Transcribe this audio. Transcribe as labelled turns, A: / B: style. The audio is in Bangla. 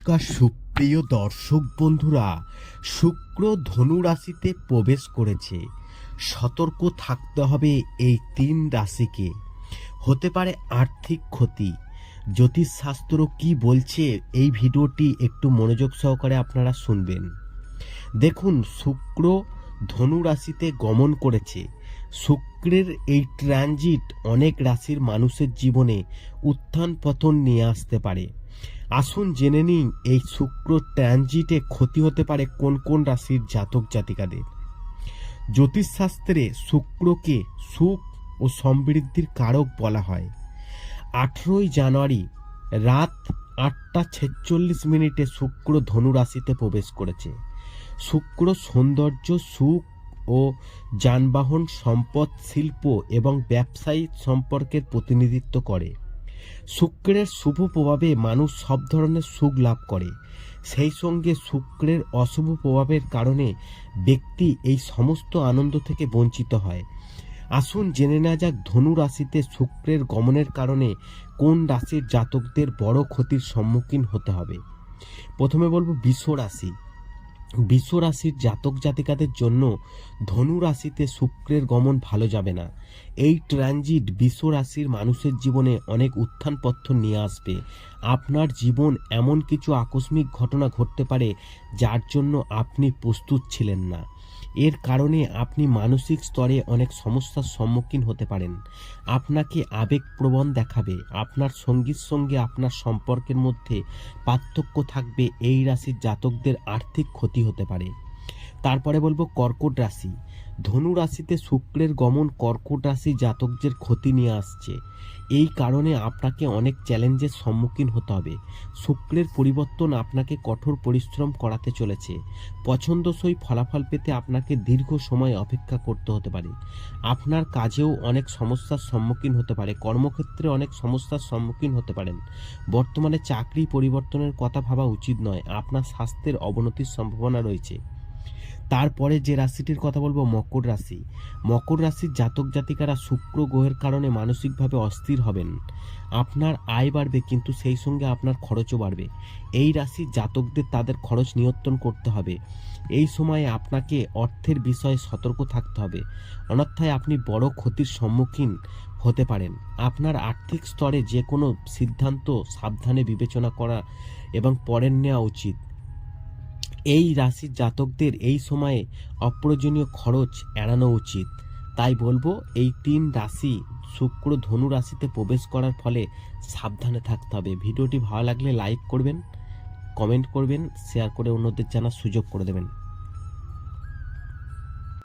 A: নমস্কার সুপ্রিয় দর্শক বন্ধুরা, শুক্র ধনু রাশিতে প্রবেশ করেছে। সতর্ক থাকতে হবে এই 3 রাশিকে। হতে পারে আর্থিক ক্ষতি। জ্যোতিষশাস্ত্র কি বলছে এই ভিডিওটি একটু মনোযোগ সহকারে আপনারা শুনবেন। দেখুন, শুক্র ধনু রাশিতে গমন করেছে। শুক্রের এই ট্রানজিট অনেক রাশির মানুষের জীবনে উত্থান পতন নিয়ে আসতে পারে। আসুন জেনে নিন এই শুক্র ট্রানজিটে ক্ষতি হতে পারে কোন কোন রাশির জাতক জাতিকাদের। জ্যোতিষশাস্ত্রে শুক্রকে সুখ ও সমৃদ্ধির কারক বলা হয়। 18 জানুয়ারি রাত 8:46 শুক্র ধনু রাশিতে প্রবেশ করেছে। শুক্র সৌন্দর্য, সুখ ও যানবাহন, সম্পদ, শিল্প এবং ব্যবসায়িক সম্পর্কের প্রতিনিধিত্ব করে। শুক্রের শুভ প্রভাবে মানুষ সব ধরনের সুখ লাভ করে। সেই সঙ্গে শুক্রের অশুভ প্রভাবের কারণে ব্যক্তি এই সমস্ত আনন্দ থেকে বঞ্চিত হয়। আসুন জেনে নেওয়া যাক ধনু রাশিতে শুক্রের গমনের কারণে কোন রাশির জাতকদের বড় ক্ষতির সম্মুখীন হতে হবে। প্রথমে বলবো বৃষ রাশি। বৃষ রাশির জাতক জাতিকাদের জন্য ধনু রাশিতে শুক্রের গমন ভালো যাবে না। এই ট্রানজিট বৃষ রাশির মানুষের জীবনে অনেক উত্থান পতন নিয়ে আসবে। আপনার জীবন এমন কিছু আকস্মিক ঘটনা ঘটতে পারে যার জন্য আপনি প্রস্তুত ছিলেন না। এর কারণে আপনি মানসিক স্তরে অনেক সমস্যার সম্মুখীন হতে পারেন। আপনাকে আবেগপ্রবণ দেখাবে। আপনার সঙ্গীর সঙ্গে আপনার সম্পর্কের মধ্যে পার্থক্য থাকবে। এই রাশির জাতকদের আর্থিক ক্ষতি হতে পারে। তারপরে বলবো কর্কট রাশি। ধনু রাশিতে শুক্রের গমন কর্কট রাশি জাতকদের ক্ষতি নিয়ে আসছে। এই কারণে আপনাকে অনেক চ্যালেঞ্জের সম্মুখীন হতে হবে। শুক্রের পরিবর্তন আপনাকে কঠোর পরিশ্রম করাতে চলেছে। পছন্দসই ফলাফল পেতে আপনাকে দীর্ঘ সময় অপেক্ষা করতে হতে পারে। আপনার কাজেও অনেক সমস্যার সম্মুখীন হতে পারে। কর্মক্ষেত্রে অনেক সমস্যার সম্মুখীন হতে পারেন। বর্তমানে চাকরি পরিবর্তনের কথা ভাবা উচিত নয়। আপনার স্বাস্থ্যের অবনতির সম্ভাবনা রয়েছে। তারপরে যে রাশিটির কথা বলবো মকর রাশি। মকর রাশির জাতক জাতিকারা শুক্র গ্রহের কারণে মানসিকভাবে অস্থির হবেন। আপনার আয় বাড়বে, কিন্তু সেই সঙ্গে আপনার খরচও বাড়বে। এই রাশির জাতকদের তাদের খরচ নিয়ন্ত্রণ করতে হবে। এই সময়ে আপনাকে অর্থের বিষয়ে সতর্ক থাকতে হবে, অন্যথায় আপনি বড় ক্ষতির সম্মুখীন হতে পারেন। আপনার আর্থিক স্তরে যে কোনো সিদ্ধান্ত সাবধানে বিবেচনা করা এবং পরে নেওয়া উচিত। এই রাশির জাতকদের এই সময়ে অপ্রয়োজনীয় খরচ এড়ানো উচিত। তাই বলবো এই 3 রাশি শুক্র ধনু রাশিতে প্রবেশ করার ফলে সাবধানে থাকতে হবে। ভিডিওটি ভালো লাগলে লাইক করবেন, কমেন্ট করবেন, শেয়ার করে অন্যদের জানার সুযোগ করে দেবেন।